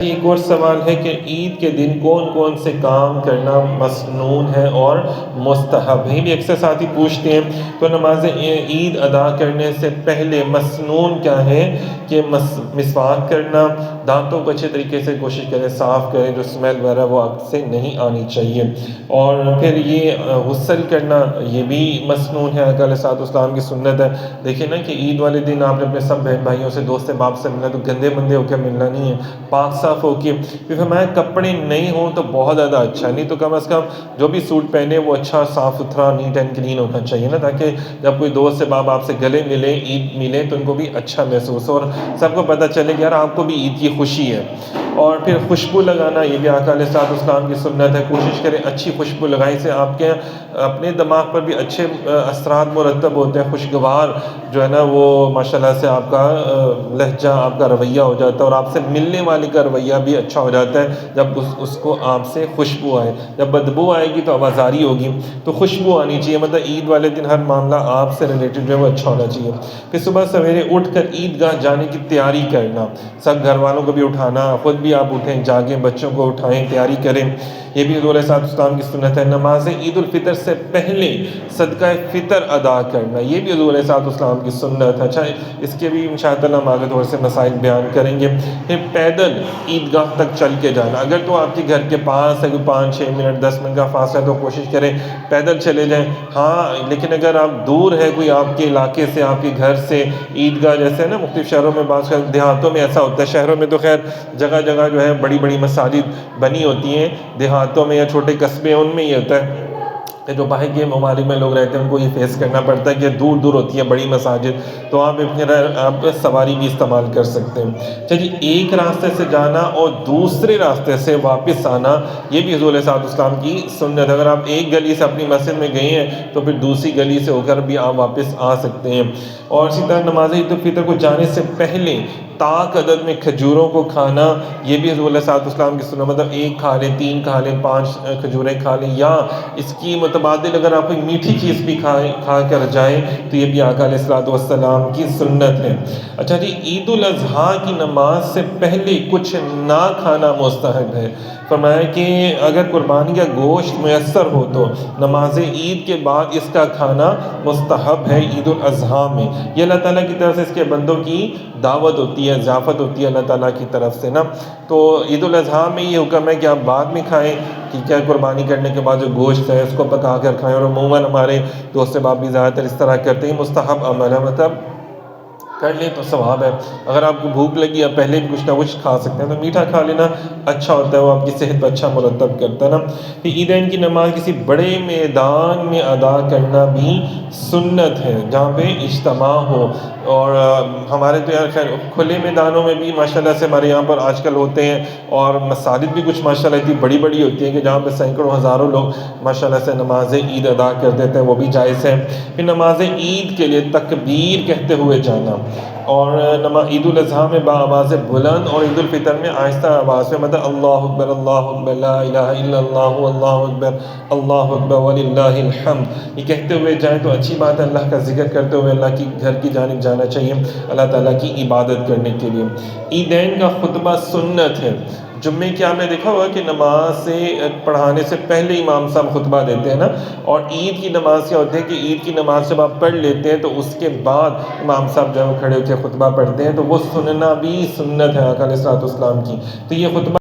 ایک اور سوال ہے کہ عید کے دن کون کون سے کام کرنا مسنون ہے اور مستحب ہے؟ بھی اکثر ساتھی پوچھتے ہیں۔ تو نماز عید ادا کرنے سے پہلے مسنون کیا ہے کہ مسواک کرنا، دانتوں کو اچھے طریقے سے کوشش کریں صاف کریں، جو اسمیل وغیرہ وہ آپ سے نہیں آنی چاہیے، اور پھر یہ غسل کرنا یہ بھی مسنون ہے، آقا علیہ السلام کی سنت ہے۔ دیکھیں نا کہ عید والے دن آپ نے اپنے سب بہن بھائیوں سے، دوست باپ سے ملنا، تو گندے بندے ہو کے ملنا نہیں ہے، پاک صاف ہو کے۔ پھر فرمایا کپڑے نہیں ہوں تو بہت زیادہ اچھا، نہیں تو کم از کم جو بھی سوٹ پہنے وہ اچھا صاف ستھرا نیٹ اینڈ کلین ہونا چاہیے نا، تاکہ جب کوئی دوست سے باپ آپ سے گلے ملے، عید ملے، تو ان کو بھی اچھا محسوس ہو اور سب کو پتہ چلے کہ یار آپ کو بھی عید کی خوشی ہے۔ اور پھر خوشبو لگانا یہ بھی آقا علیہ السلام کی سنت ہے، کوشش کریں اچھی خوشبو لگائیں، سے آپ کے اپنے دماغ پر بھی اچھے اثرات مرتب ہوتے ہیں، خوشگوار جو ہے نا وہ ماشاءاللہ سے آپ کا لہجہ، آپ کا رویہ ہو جاتا ہے، اور آپ سے ملنے والے کا رویہ بھی اچھا ہو جاتا ہے جب اس کو آپ سے خوشبو آئے۔ جب بدبو آئے گی تو آوازاری ہوگی، تو خوشبو آنی چاہیے، مطلب عید والے دن ہر معاملہ آپ سے ریلیٹڈ جو ہے وہ اچھا ہونا چاہیے۔ پھر صبح سویرے اٹھ کر عیدگاہ جانے کی تیاری کرنا، سب گھر والوں کو بھی اٹھانا، خود بھی آپ اٹھیں، جاگیں، بچوں کو اٹھائیں، تیاری کریں، یہ بھی حضور علیہ السلام کی سنت ہے۔ نماز عید الفطر سے پہلے صدقہ فطر ادا کرنا، یہ بھی حضور علیہ السلام کی سنت ہے۔ اچھا، اس کے بھی انشاءاللہ ہم آگے تھوڑے سے مسائل بیان کریں گے۔ پھر پیدل عیدگاہ تک چل کے جانا، اگر تو آپ کے گھر کے پاس ہے، کوئی 5-6 منٹ 10 منٹ کا فاصلہ ہے تو کوشش کریں پیدل چلے جائیں، ہاں لیکن اگر آپ دور ہے کوئی آپ کے علاقے سے، آپ کے گھر سے عیدگاہ، جیسے نا مختلف شہروں میں، بعض دیہاتوں میں ایسا ہوتا ہے، شہروں میں تو خیر جگہ جگہ جو ہے بڑی بڑی مساجد بنی ہوتی ہیں، دیہاتوں میں یا چھوٹے قصبے ان میں یہ ہوتا ہے کہ جو باہر کے ممالک میں لوگ رہتے ہیں ان کو یہ فیس کرنا پڑتا ہے کہ دور دور ہوتی ہے بڑی مساجد، تو آپ سواری بھی استعمال کر سکتے ہیں۔ چلیے، ایک راستے سے جانا اور دوسرے راستے سے واپس آنا یہ بھی حضور علیہ السلام کی سنت ہے۔ اگر آپ ایک گلی سے اپنی مسجد میں گئے ہیں تو پھر دوسری گلی سے ہو کر بھی آپ واپس آ سکتے ہیں۔ اور اسی طرح نماز عید الفطر کو جانے سے پہلے طاق عدد میں کھجوروں کو کھانا یہ بھی حضور علیہ السلام کی سنت، مطلب 1 کھا لیں، 3 کھا لیں، 5 کھجوریں کھا لیں، یا اس کی متبادل اگر آپ کوئی میٹھی چیز بھی کھا کر جائیں تو یہ بھی آقا علیہ السلام کی سنت ہے۔ اچھا جی، عید الاضحیٰ کی نماز سے پہلے کچھ نہ کھانا مستحب ہے۔ فرمایا کہ اگر قربانی کا گوشت میسر ہو تو نماز عید کے بعد اس کا کھانا مستحب ہے عید الاضحیٰ میں، یہ اللہ تعالیٰ کی طرف سے اس کے بندوں کی دعوت ہوتی ہے، ضیافت ہوتی ہے اللہ تعالیٰ کی طرف سے نا۔ تو عید الاضحیٰ میں یہ حکم ہے کہ آپ بعد میں کھائیں، ٹھیک ہے، قربانی کرنے کے بعد جو گوشت ہے اس کو پکا کر کھائیں، اور عموماً ہمارے دوست باپ بھی زیادہ تر اس طرح کرتے ہیں، مستحب عمل ہے، مطلب کر لیں تو ثواب ہے۔ اگر آپ کو بھوک لگی، آپ پہلے بھی کچھ نہ کچھ کھا سکتے ہیں، تو میٹھا کھا لینا اچھا ہوتا ہے، وہ آپ کی صحت پر اچھا مرتب کرتا ہے نا۔ پھر عیدین کی نماز کسی بڑے میدان میں ادا کرنا بھی سنت ہے جہاں پہ اجتماع ہو، اور ہمارے تو یار خیر کھلے میدانوں میں بھی ماشاءاللہ سے ہمارے یہاں پر آج کل ہوتے ہیں، اور مساجد بھی کچھ ماشاءاللہ اتنی بڑی بڑی ہوتی ہیں کہ جہاں پہ سینکڑوں ہزاروں لوگ ماشاءاللہ سے نماز عید ادا کر دیتے ہیں، وہ بھی جائز ہے۔ پھر نماز عید کے لیے تکبیر کہتے ہوئے جانا، اور عید الاضحیٰ میں آواز بلند اور عید الفطر میں آہستہ آواز میں، مطلب اللہ اکبر اللہ اکبر لا الہ الا اللہ اللہ اکبر وللہ الحمد، یہ کہتے ہوئے جائیں تو اچھی بات ہے، اللہ کا ذکر کرتے ہوئے اللہ کی گھر کی جانب جانا چاہیے اللہ تعالیٰ کی عبادت کرنے کے لیے۔ عیدین کا خطبہ سنت ہے، جمعے کی آپ نے دیکھا ہوگا کہ نماز سے پڑھانے سے پہلے امام صاحب خطبہ دیتے ہیں نا، اور عید کی نماز کیا ہوتی ہے کہ عید کی نماز جب آپ پڑھ لیتے ہیں تو اس کے بعد امام صاحب جو ہے وہ کھڑے ہو کے خطبہ پڑھتے ہیں، تو وہ سننا بھی سنت ہے آقا علیہ السلام کی۔ تو یہ خطبہ